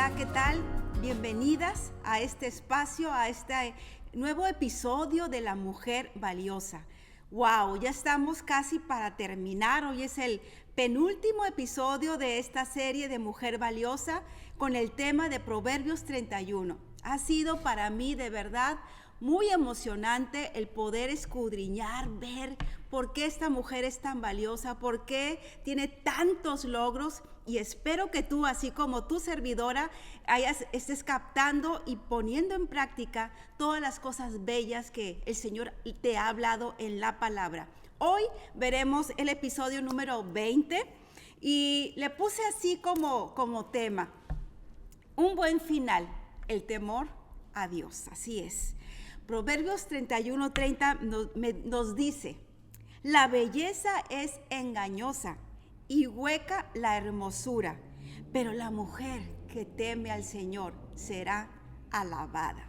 Hola, ¿qué tal? Bienvenidas a este espacio, a este nuevo episodio de La Mujer Valiosa. ¡Wow! Ya estamos casi para terminar. Hoy es el penúltimo episodio de esta serie de Mujer Valiosa con el tema de Proverbios 31. Ha sido para mí de verdad muy emocionante el poder escudriñar, ver por qué esta mujer es tan valiosa, por qué tiene tantos logros, y espero que tú, así como tu servidora, estés captando y poniendo en práctica todas las cosas bellas que el Señor te ha hablado en la palabra. Hoy veremos el episodio número 20 y le puse así como tema: un buen final, el temor a Dios. Así es. Proverbios 31:30 nos dice: la belleza es engañosa y hueca la hermosura, pero la mujer que teme al Señor será alabada.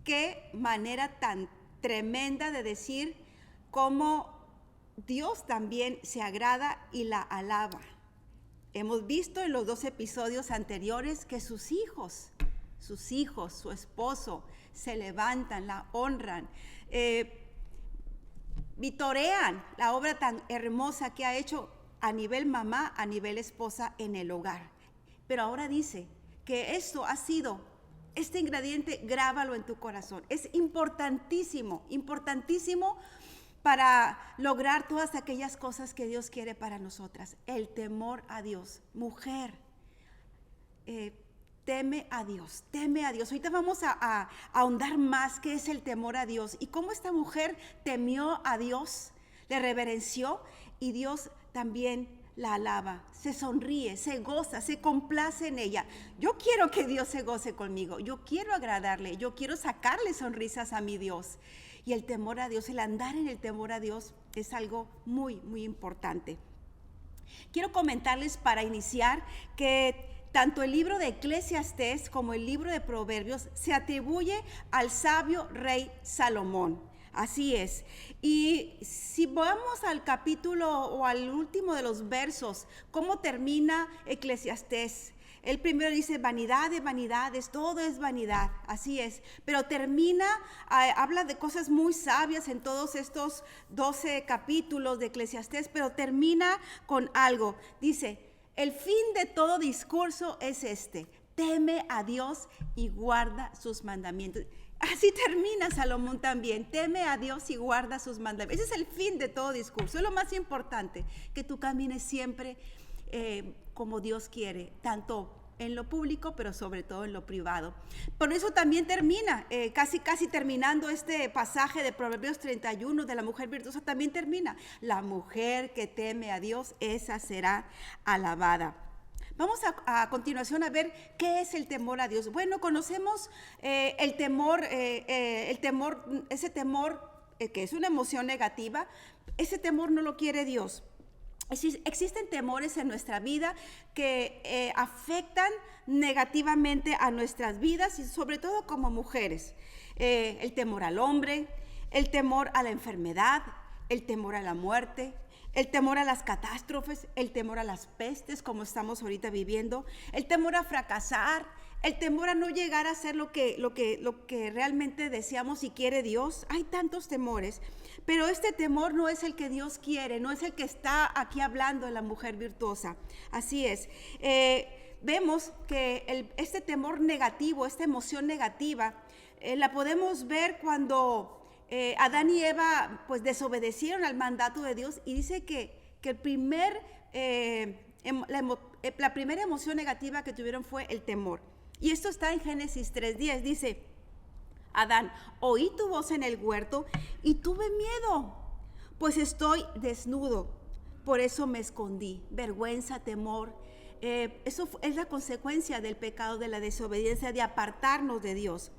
Qué manera tan tremenda de decir cómo Dios también se agrada y la alaba. Hemos visto en los 2 episodios anteriores que sus hijos, su esposo, se levantan, la honran, vitorean la obra tan hermosa que ha hecho a nivel mamá, a nivel esposa en el hogar. Pero ahora dice que esto ha sido, este ingrediente, grábalo en tu corazón. Es importantísimo, importantísimo para lograr todas aquellas cosas que Dios quiere para nosotras. El temor a Dios. Mujer, teme a Dios, teme a Dios. Ahorita vamos a ahondar más qué es el temor a Dios y cómo esta mujer temió a Dios, le reverenció, y Dios también la alaba, se sonríe, se goza, se complace en ella. Yo quiero que Dios se goce conmigo, yo quiero agradarle, yo quiero sacarle sonrisas a mi Dios. Y el temor a Dios, el andar en el temor a Dios es algo muy, muy importante. Quiero comentarles para iniciar que tanto el libro de Eclesiastés como el libro de Proverbios se atribuye al sabio rey Salomón. Así es. Y si vamos al capítulo o al último de los versos, ¿cómo termina Eclesiastés? El primero dice: vanidad de vanidades, todo es vanidad, así es. Pero termina, habla de cosas muy sabias en todos estos 12 capítulos de Eclesiastés, pero termina con algo. Dice: el fin de todo discurso es este: teme a Dios y guarda sus mandamientos. Así termina Salomón también: teme a Dios y guarda sus mandamientos. Ese es el fin de todo discurso. Es lo más importante, que tú camines siempre como Dios quiere, tanto en lo público, pero sobre todo en lo privado. Por eso también termina, casi terminando este pasaje de Proverbios 31 de la mujer virtuosa, también termina: la mujer que teme a Dios, esa será alabada. Vamos a continuación a ver qué es el temor a Dios. Bueno, conocemos el temor, ese temor que es una emoción negativa. Ese temor no lo quiere Dios. Existen temores en nuestra vida que afectan negativamente a nuestras vidas, y sobre todo como mujeres. El temor al hombre, el temor a la enfermedad, el temor a la muerte, el temor a las catástrofes, el temor a las pestes como estamos ahorita viviendo, el temor a fracasar, el temor a no llegar a ser lo que realmente deseamos y quiere Dios. Hay tantos temores, pero este temor no es el que Dios quiere, no es el que está aquí hablando de la mujer virtuosa. Así es. Vemos que este temor negativo, esta emoción negativa, la podemos ver cuando Adán y Eva pues desobedecieron al mandato de Dios, y dice que la primera emoción negativa que tuvieron fue el temor. Y esto está en Génesis 3:10. Dice: Adán, oí tu voz en el huerto y tuve miedo, pues estoy desnudo, por eso me escondí. Vergüenza, temor. Eso es la consecuencia del pecado, de la desobediencia, de apartarnos de Dios.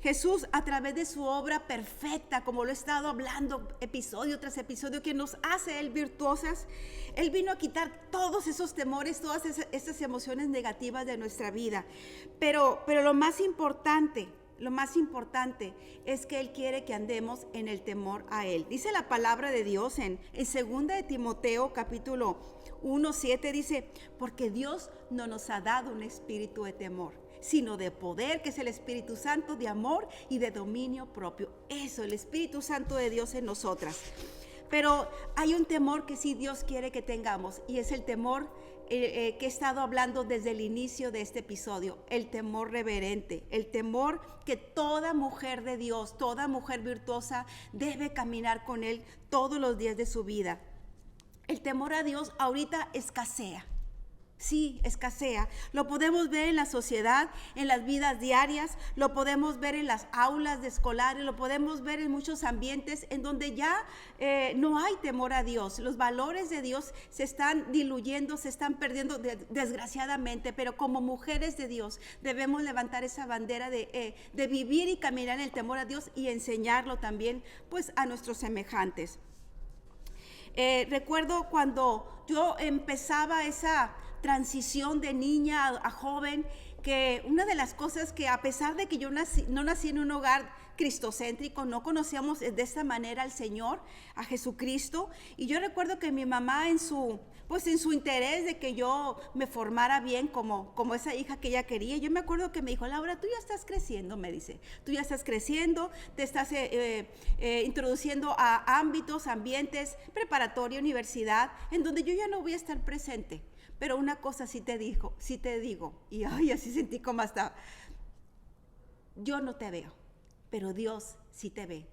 Jesús, a través de su obra perfecta, como lo he estado hablando episodio tras episodio, que nos hace Él virtuosas, Él vino a quitar todos esos temores, todas esas emociones negativas de nuestra vida. Pero lo más importante lo más importante es que Él quiere que andemos en el temor a Él. Dice la palabra de Dios en 2 de Timoteo capítulo 1:7, dice, porque Dios no nos ha dado un espíritu de temor, sino de poder, que es el Espíritu Santo, de amor y de dominio propio. Eso, el Espíritu Santo de Dios en nosotras. Pero hay un temor que sí Dios quiere que tengamos, y es el temor que he estado hablando desde el inicio de este episodio, el temor reverente, el temor que toda mujer de Dios, toda mujer virtuosa debe caminar con Él todos los días de su vida. El temor a Dios ahorita escasea. Sí, escasea. Lo podemos ver en la sociedad, en las vidas diarias, lo podemos ver en las aulas de escolares, lo podemos ver en muchos ambientes en donde ya no hay temor a Dios. Los valores de Dios se están diluyendo, se están perdiendo desgraciadamente, pero como mujeres de Dios debemos levantar esa bandera de vivir y caminar en el temor a Dios y enseñarlo también pues a nuestros semejantes. Recuerdo cuando yo empezaba esa transición de niña a joven, que una de las cosas que, a pesar de que yo no nací en un hogar cristocéntrico, no conocíamos de esta manera al Señor, a Jesucristo, y yo recuerdo que mi mamá en su interés de que yo me formara bien como esa hija que ella quería, yo me acuerdo que me dijo, Laura, tú ya estás creciendo, me dice, tú ya estás creciendo, te estás introduciendo a ambientes, preparatoria, universidad, en donde yo ya no voy a estar presente. Pero una cosa sí te digo, y así sentí como hasta, yo no te veo, pero Dios sí te ve.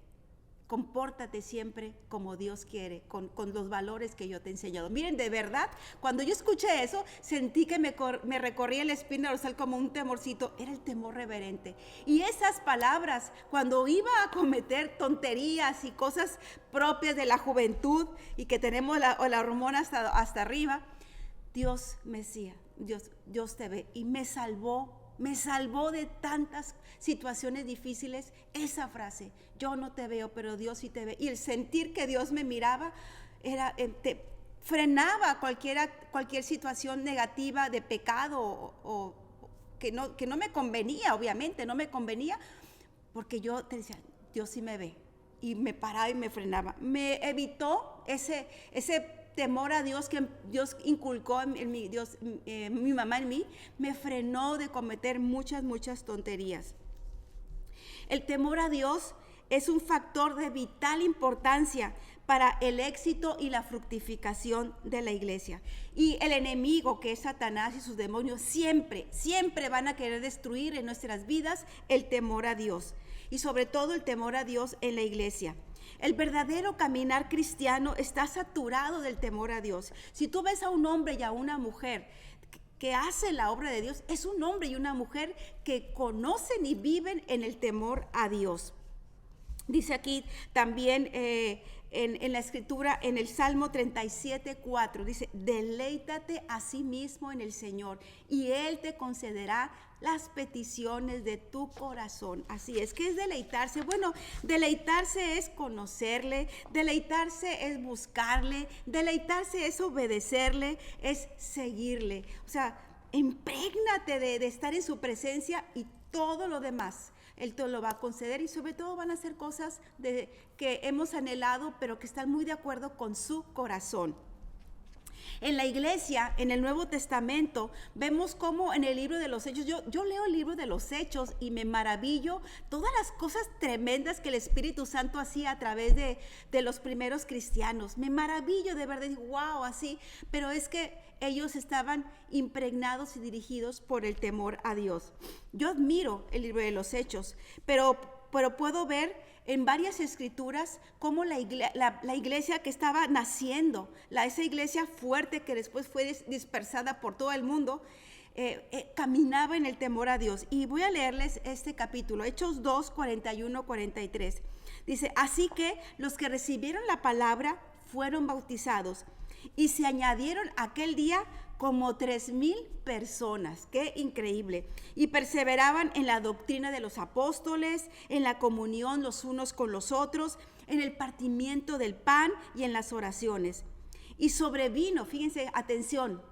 Compórtate siempre como Dios quiere, con los valores que yo te he enseñado. Miren, de verdad, cuando yo escuché eso, sentí que me recorría la espina dorsal como un temorcito. Era el temor reverente. Y esas palabras, cuando iba a cometer tonterías y cosas propias de la juventud y que tenemos la hormona hasta arriba, Dios me decía, Dios te ve, y me salvó de tantas situaciones difíciles. Esa frase, yo no te veo, pero Dios sí te ve, y el sentir que Dios me miraba frenaba cualquier situación negativa de pecado o que no me convenía, obviamente no me convenía, porque yo te decía, Dios sí me ve, y me paraba y me frenaba. Me evitó ese temor a Dios que Dios inculcó en mi, mi mamá en mí, me frenó de cometer muchas tonterías. El temor a Dios es un factor de vital importancia para el éxito y la fructificación de la iglesia. Y el enemigo, que es Satanás y sus demonios, siempre van a querer destruir en nuestras vidas el temor a Dios, y sobre todo el temor a Dios en la iglesia. El verdadero caminar cristiano está saturado del temor a Dios. Si tú ves a un hombre y a una mujer que hacen la obra de Dios, es un hombre y una mujer que conocen y viven en el temor a Dios. Dice aquí también en la escritura, en el Salmo 37:4, dice, deleítate a sí mismo en el Señor y Él te concederá las peticiones de tu corazón. Así es, ¿qué es deleitarse? Bueno, deleitarse es conocerle, deleitarse es buscarle, deleitarse es obedecerle, es seguirle. O sea, imprégnate de estar en su presencia, y todo lo demás Él te lo va a conceder, y sobre todo van a ser cosas que hemos anhelado, pero que están muy de acuerdo con su corazón. En la iglesia, en el Nuevo Testamento, vemos cómo en el libro de los Hechos, yo leo el libro de los Hechos y me maravillo todas las cosas tremendas que el Espíritu Santo hacía a través de los primeros cristianos. Me maravillo, de verdad, digo, wow, así, pero es que ellos estaban impregnados y dirigidos por el temor a Dios. Yo admiro el libro de los Hechos, pero puedo ver en varias escrituras cómo la iglesia que estaba naciendo, esa iglesia fuerte que después fue dispersada por todo el mundo, caminaba en el temor a Dios. Y voy a leerles este capítulo, Hechos 2, 41, 43. Dice, así que los que recibieron la palabra fueron bautizados, y se añadieron aquel día como 3,000 personas. ¡Qué increíble! Y perseveraban en la doctrina de los apóstoles, en la comunión los unos con los otros, en el partimiento del pan y en las oraciones. Y sobrevino, fíjense, atención,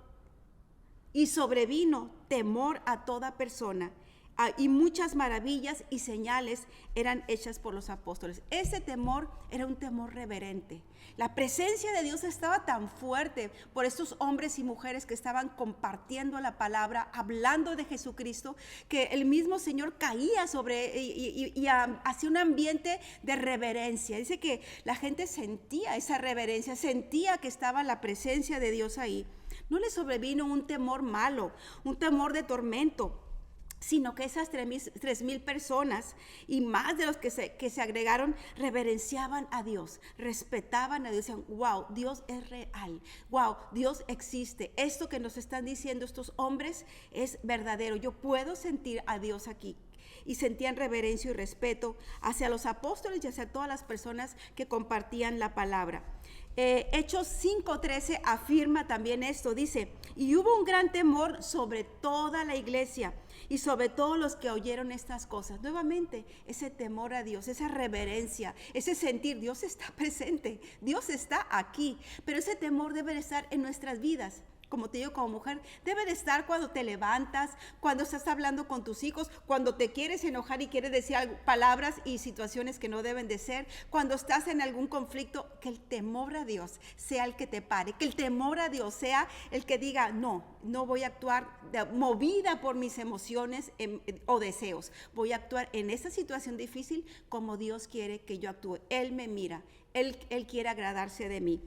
y sobrevino temor a toda persona. y muchas maravillas y señales eran hechas por los apóstoles. Ese temor era un temor reverente. La presencia de Dios estaba tan fuerte por estos hombres y mujeres que estaban compartiendo la palabra, hablando de Jesucristo, que el mismo Señor caía sobre y hacía un ambiente de reverencia. Dice que la gente sentía esa reverencia, sentía que estaba la presencia de Dios ahí. No le sobrevino un temor malo, un temor de tormento, sino que esas 3,000 personas y más de los que se agregaron reverenciaban a Dios, respetaban a Dios, decían, wow, Dios es real, wow, Dios existe, esto que nos están diciendo estos hombres es verdadero, yo puedo sentir a Dios aquí. Y sentían reverencia y respeto hacia los apóstoles y hacia todas las personas que compartían la palabra. Hechos 5:13 afirma también esto, dice, y hubo un gran temor sobre toda la iglesia y sobre todos los que oyeron estas cosas. Nuevamente, ese temor a Dios, esa reverencia, ese sentir, Dios está presente, Dios está aquí, pero ese temor debe de estar en nuestras vidas. Como te digo, como mujer, debe de estar cuando te levantas, cuando estás hablando con tus hijos, cuando te quieres enojar y quieres decir palabras y situaciones que no deben de ser, cuando estás en algún conflicto, que el temor a Dios sea el que te pare, que el temor a Dios sea el que diga, no voy a actuar movida por mis emociones o deseos, voy a actuar en esta situación difícil como Dios quiere que yo actúe. Él me mira, Él quiere agradarse de mí.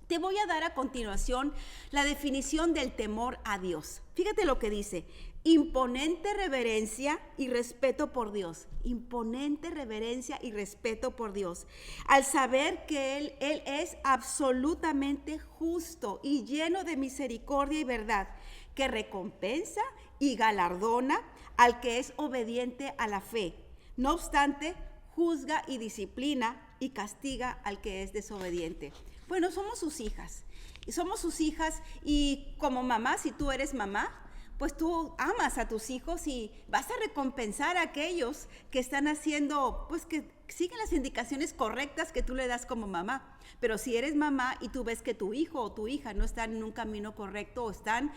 Te voy a dar a continuación la definición del temor a Dios. Fíjate lo que dice, imponente reverencia y respeto por Dios. Imponente reverencia y respeto por Dios. Al saber que Él es absolutamente justo y lleno de misericordia y verdad, que recompensa y galardona al que es obediente a la fe. No obstante, juzga y disciplina y castiga al que es desobediente. Bueno, somos sus hijas y como mamá, si tú eres mamá, pues tú amas a tus hijos y vas a recompensar a aquellos que están haciendo, pues que siguen las indicaciones correctas que tú le das como mamá. Pero si eres mamá y tú ves que tu hijo o tu hija no están en un camino correcto o están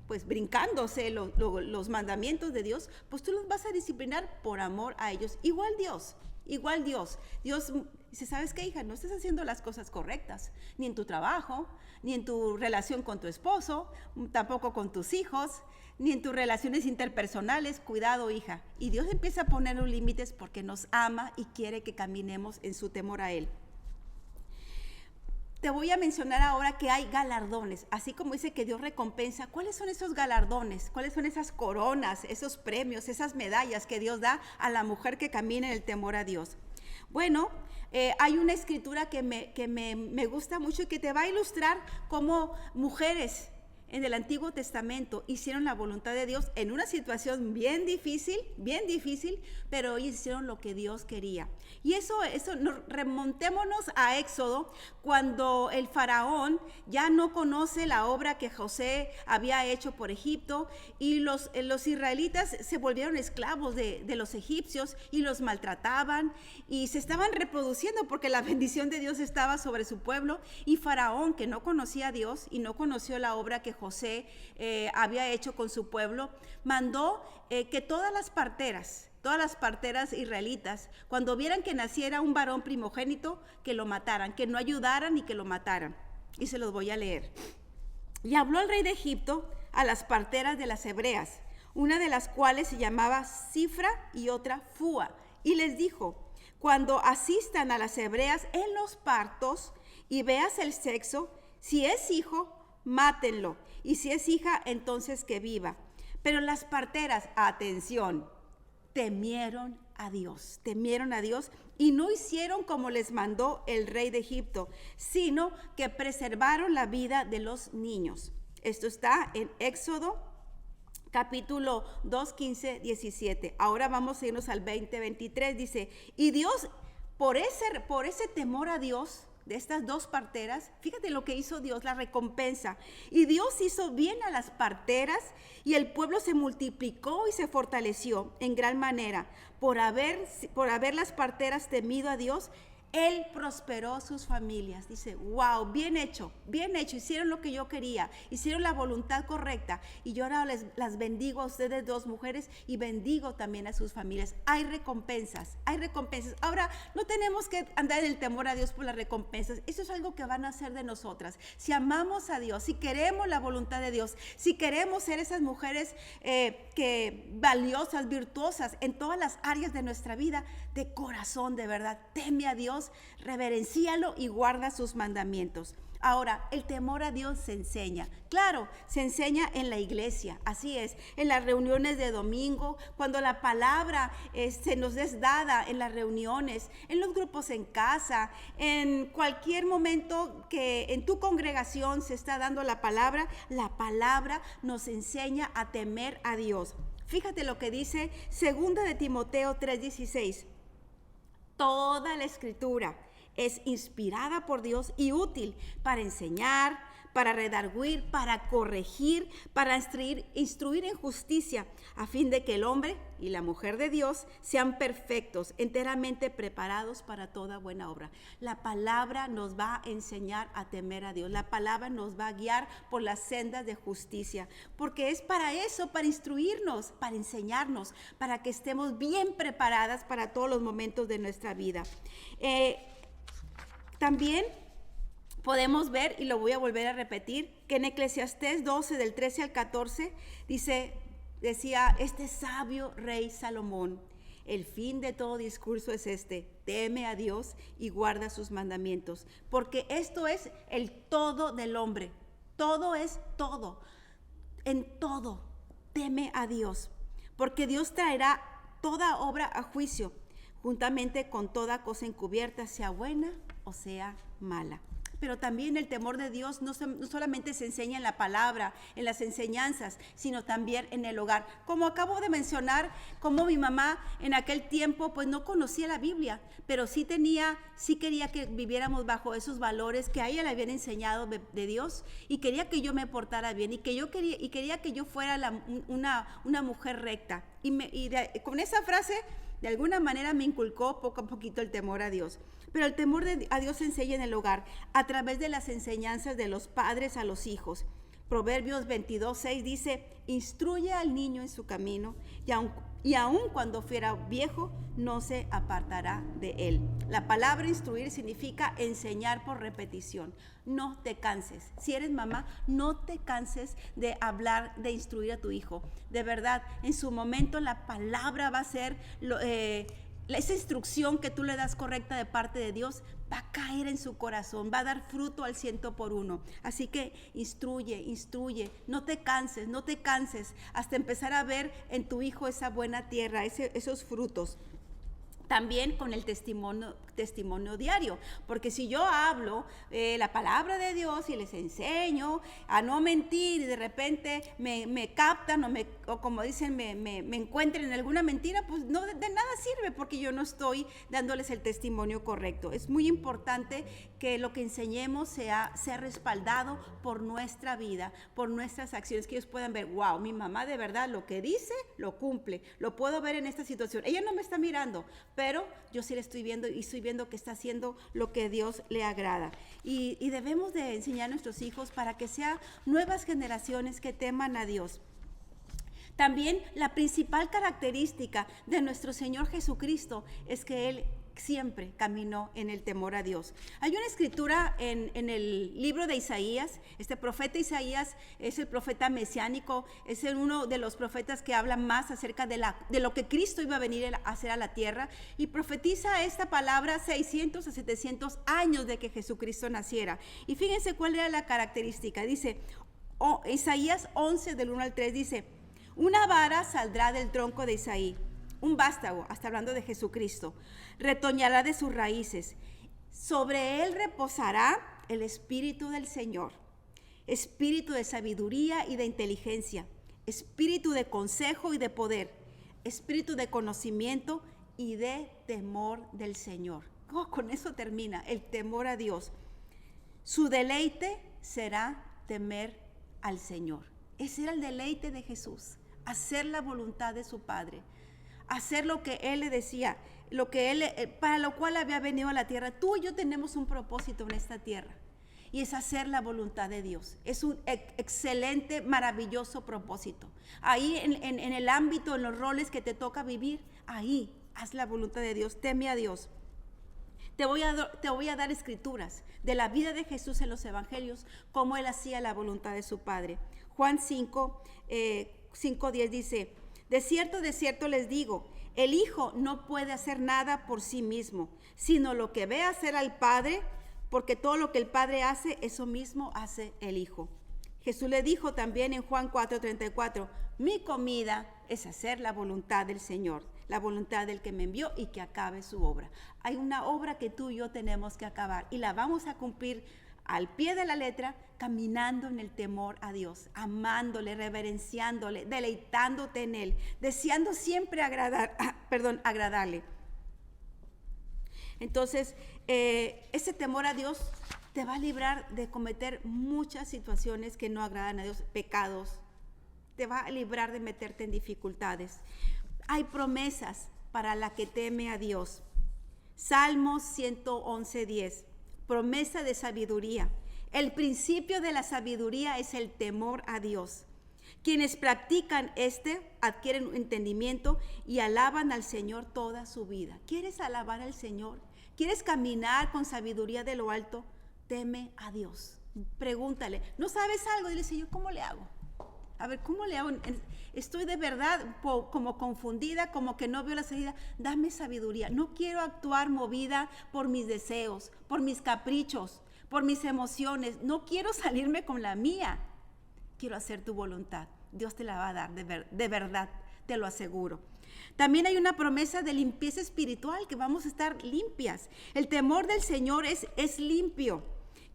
pues brincándose los mandamientos de Dios, pues tú los vas a disciplinar por amor a ellos. Igual Dios dice, ¿sabes qué, hija? No estás haciendo las cosas correctas, ni en tu trabajo, ni en tu relación con tu esposo, tampoco con tus hijos, ni en tus relaciones interpersonales. Cuidado, hija. Y Dios empieza a poner los límites porque nos ama y quiere que caminemos en su temor a Él. Te voy a mencionar ahora que hay galardones, así como dice que Dios recompensa. ¿Cuáles son esos galardones? ¿Cuáles son esas coronas, esos premios, esas medallas que Dios da a la mujer que camina en el temor a Dios? Bueno, hay una escritura que me gusta mucho y que te va a ilustrar cómo mujeres en el Antiguo Testamento hicieron la voluntad de Dios en una situación bien difícil, pero ellos hicieron lo que Dios quería. Y eso remontémonos a Éxodo, cuando el faraón ya no conoce la obra que José había hecho por Egipto y los israelitas se volvieron esclavos de los egipcios y los maltrataban y se estaban reproduciendo porque la bendición de Dios estaba sobre su pueblo, y faraón, que no conocía a Dios y no conoció la obra que José había hecho con su pueblo, mandó que todas las parteras israelitas, cuando vieran que naciera un varón primogénito, que lo mataran, que no ayudaran y que lo mataran. Y se los voy a leer. Y habló el rey de Egipto a las parteras de las hebreas, una de las cuales se llamaba Cifra y otra Fúa, y les dijo, cuando asistan a las hebreas en los partos y veas el sexo, si es hijo, mátenlo, y si es hija, entonces que viva. Pero las parteras, atención, temieron a Dios y no hicieron como les mandó el rey de Egipto, sino que preservaron la vida de los niños. Esto está en Éxodo capítulo 2, 15, 17. Ahora vamos a irnos al 20, 23. Dice, y Dios, por ese temor a Dios de estas dos parteras, fíjate lo que hizo Dios, la recompensa. Y Dios hizo bien a las parteras y el pueblo se multiplicó y se fortaleció en gran manera. Por haber las parteras temido a Dios, Él prosperó sus familias. Dice, wow, bien hecho, hicieron lo que yo quería, hicieron la voluntad correcta. Y yo ahora las bendigo a ustedes dos mujeres y bendigo también a sus familias. Hay recompensas, hay recompensas. Ahora, no tenemos que andar en el temor a Dios por las recompensas. Eso es algo que van a hacer de nosotras. Si amamos a Dios, si queremos la voluntad de Dios, si queremos ser esas mujeres valiosas, virtuosas en todas las áreas de nuestra vida, de corazón, de verdad, teme a Dios, reverencíalo y guarda sus mandamientos. Ahora, el temor a Dios se enseña. Claro, se enseña en la iglesia, así es, en las reuniones de domingo, cuando la palabra se nos es dada en las reuniones, en los grupos en casa, en cualquier momento que en tu congregación se está dando la palabra nos enseña a temer a Dios. Fíjate lo que dice 2 de Timoteo 3:16. Toda la escritura es inspirada por Dios y útil para enseñar, para redarguir, para corregir, para instruir en justicia, a fin de que el hombre y la mujer de Dios sean perfectos, enteramente preparados para toda buena obra. La palabra nos va a enseñar a temer a Dios. La palabra nos va a guiar por las sendas de justicia, porque es para eso, para instruirnos, para enseñarnos, para que estemos bien preparadas para todos los momentos de nuestra vida. También podemos ver, y lo voy a volver a repetir, que en Eclesiastés 12, del 13 al 14, decía este sabio rey Salomón: el fin de todo discurso es este: teme a Dios y guarda sus mandamientos, porque esto es el todo del hombre. Todo es todo. En todo, teme a Dios, porque Dios traerá toda obra a juicio, juntamente con toda cosa encubierta, sea buena o sea mala. Pero también el temor de Dios no solamente se enseña en la palabra, en las enseñanzas, sino también en el hogar. Como acabo de mencionar, como mi mamá en aquel tiempo pues no conocía la Biblia, pero sí quería que viviéramos bajo esos valores que a ella le habían enseñado de Dios, y quería que yo me portara bien, y quería que yo fuera una mujer recta. Con esa frase, de alguna manera me inculcó poco a poquito el temor a Dios. Pero el temor a Dios se enseña en el hogar, a través de las enseñanzas de los padres a los hijos. Proverbios 22:6 dice: instruye al niño en su camino, y aun cuando fuera viejo, no se apartará de él. La palabra instruir significa enseñar por repetición. No te canses. Si eres mamá, no te canses de hablar, de instruir a tu hijo. De verdad, en su momento la palabra va a ser esa instrucción que tú le das correcta de parte de Dios, va a caer en su corazón, va a dar fruto al 100%. Así que instruye, no te canses hasta empezar a ver en tu hijo esa buena tierra, esos frutos. También con el testimonio diario, porque si yo hablo la palabra de Dios y les enseño a no mentir, y de repente me captan o como dicen, me encuentren en alguna mentira, pues no de nada sirve, porque yo no estoy dándoles el testimonio correcto. Es muy importante que lo que enseñemos sea respaldado por nuestra vida, por nuestras acciones, que ellos puedan ver: wow, mi mamá de verdad lo que dice lo cumple, lo puedo ver en esta situación. Ella no me está mirando, pero yo sí le estoy viendo, y estoy viendo que está haciendo lo que Dios le agrada. Y debemos de enseñar a nuestros hijos para que sean nuevas generaciones que teman a Dios. También la principal característica de nuestro Señor Jesucristo es que Él siempre caminó en el temor a Dios. Hay una escritura en el libro de Isaías. Este profeta Isaías es el profeta mesiánico, es uno de los profetas que habla más acerca de lo que Cristo iba a venir a hacer a la tierra, y profetiza esta palabra 600 a 700 años de que Jesucristo naciera. Y fíjense cuál era la característica. Dice, Isaías 11 del 1 al 3 dice: una vara saldrá del tronco de Isaí, un vástago, hasta hablando de Jesucristo, retoñará de sus raíces. Sobre él reposará el Espíritu del Señor, espíritu de sabiduría y de inteligencia, espíritu de consejo y de poder, espíritu de conocimiento y de temor del Señor. Con eso termina, el temor a Dios. Su deleite será temer al Señor. Ese era el deleite de Jesús, hacer la voluntad de su Padre, hacer lo que Él le decía. lo que Él, para lo cual había venido a la tierra. Tú y yo tenemos un propósito en esta tierra, y es hacer la voluntad de Dios. Es un excelente, maravilloso propósito. Ahí en el ámbito, en los roles que te toca vivir, ahí haz la voluntad de Dios, teme a Dios. Te voy a dar escrituras de la vida de Jesús en los evangelios, cómo Él hacía la voluntad de su Padre. Juan 5:10 dice: de cierto les digo, el Hijo no puede hacer nada por sí mismo, sino lo que ve hacer al Padre, porque todo lo que el Padre hace, eso mismo hace el Hijo. Jesús le dijo también en Juan 4:34, mi comida es hacer la voluntad del Señor, la voluntad del que me envió y que acabe su obra. Hay una obra que tú y yo tenemos que acabar y la vamos a cumplir al pie de la letra, caminando en el temor a Dios, amándole, reverenciándole, deleitándote en Él, deseando siempre agradarle. Entonces, ese temor a Dios te va a librar de cometer muchas situaciones que no agradan a Dios, pecados. Te va a librar de meterte en dificultades. Hay promesas para la que teme a Dios. Salmos 111:10, promesa de sabiduría. El principio de la sabiduría es el temor a Dios. Quienes practican adquieren entendimiento y alaban al Señor toda su vida. ¿Quieres alabar al Señor? ¿Quieres caminar con sabiduría de lo alto? Teme a Dios. Pregúntale, ¿no sabes algo? Dile, Señor, ¿cómo le hago? A ver, ¿cómo le hago? Estoy de verdad como confundida, como que no veo la salida. Dame sabiduría. No quiero actuar movida por mis deseos, por mis caprichos, por mis emociones. No quiero salirme con la mía. Quiero hacer tu voluntad. Dios te la va a dar, de verdad, te lo aseguro. También hay una promesa de limpieza espiritual, que vamos a estar limpias. El temor del Señor es limpio,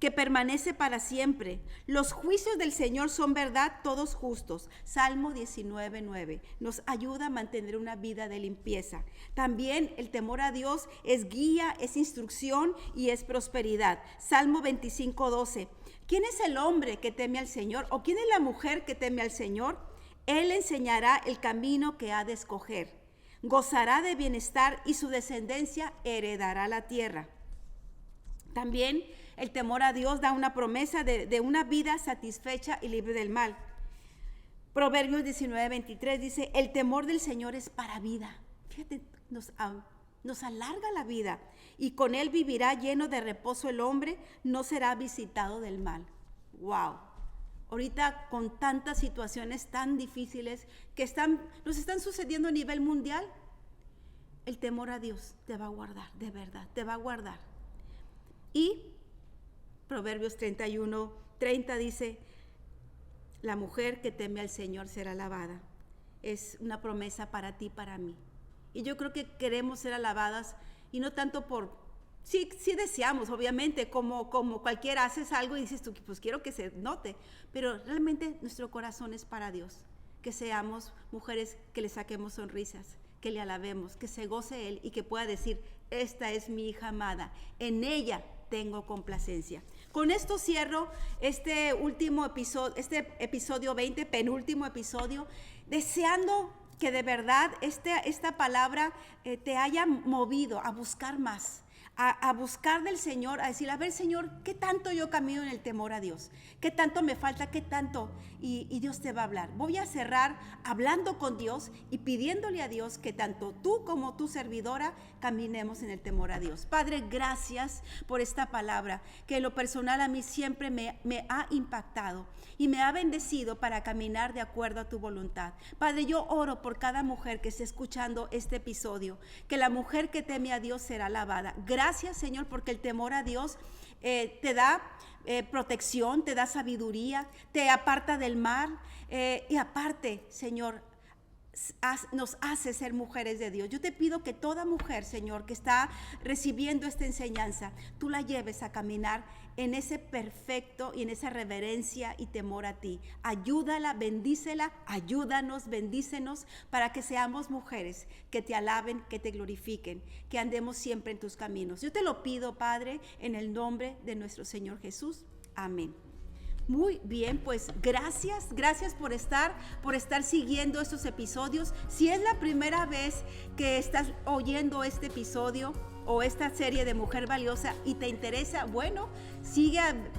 que permanece para siempre. Los juicios del Señor son verdad, todos justos. Salmo 19:9 nos ayuda a mantener una vida de limpieza. También el temor a Dios es guía, es instrucción y es prosperidad. Salmo 25:12. ¿Quién es el hombre que teme al Señor? ¿O quién es la mujer que teme al Señor? Él enseñará el camino que ha de escoger. Gozará de bienestar y su descendencia heredará la tierra. También el temor a Dios da una promesa de una vida satisfecha y libre del mal. Proverbios 19:23 dice, el temor del Señor es para vida. Fíjate, nos alarga la vida y con él vivirá lleno de reposo el hombre, no será visitado del mal. ¡Wow! Ahorita con tantas situaciones tan difíciles que nos están sucediendo a nivel mundial, el temor a Dios te va a guardar, de verdad, te va a guardar. Y Proverbios 31:30 dice, la mujer que teme al Señor será alabada. Es una promesa para ti, para mí. Y yo creo que queremos ser alabadas y no tanto sí deseamos, obviamente, como cualquiera haces algo y dices tú, pues quiero que se note, pero realmente nuestro corazón es para Dios. Que seamos mujeres que le saquemos sonrisas, que le alabemos, que se goce Él y que pueda decir, esta es mi hija amada, en ella tengo complacencia. Con esto cierro este episodio 20, penúltimo episodio, deseando que de verdad esta palabra te haya movido a buscar más, a buscar del Señor, a decir, a ver, Señor, ¿qué tanto yo camino en el temor a Dios? ¿Qué tanto me falta? ¿Qué tanto? Y Dios te va a hablar. Voy a cerrar hablando con Dios y pidiéndole a Dios que tanto tú como tu servidora caminemos en el temor a Dios. Padre, gracias por esta palabra que en lo personal a mí siempre me ha impactado y me ha bendecido para caminar de acuerdo a tu voluntad. Padre, yo oro por cada mujer que esté escuchando este episodio, que la mujer que teme a Dios será alabada. Gracias, Señor, porque el temor a Dios te da protección, te da sabiduría, te aparta del mal y aparte, Señor, nos hace ser mujeres de Dios. Yo te pido que toda mujer, Señor, que está recibiendo esta enseñanza, tú la lleves a caminar en ese perfecto y en esa reverencia y temor a ti. Ayúdala, bendícela, ayúdanos, bendícenos para que seamos mujeres que te alaben, que te glorifiquen, que andemos siempre en tus caminos. Yo te lo pido, Padre, en el nombre de nuestro Señor Jesús. Amén. Muy bien, pues gracias por estar siguiendo estos episodios. Si es la primera vez que estás oyendo este episodio o esta serie de Mujer Valiosa y te interesa, bueno,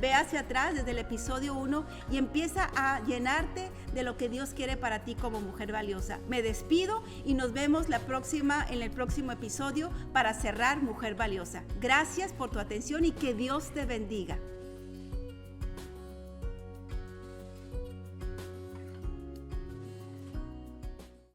ve hacia atrás desde el episodio 1 y empieza a llenarte de lo que Dios quiere para ti como mujer valiosa. Me despido y nos vemos en el próximo episodio para cerrar Mujer Valiosa. Gracias por tu atención y que Dios te bendiga.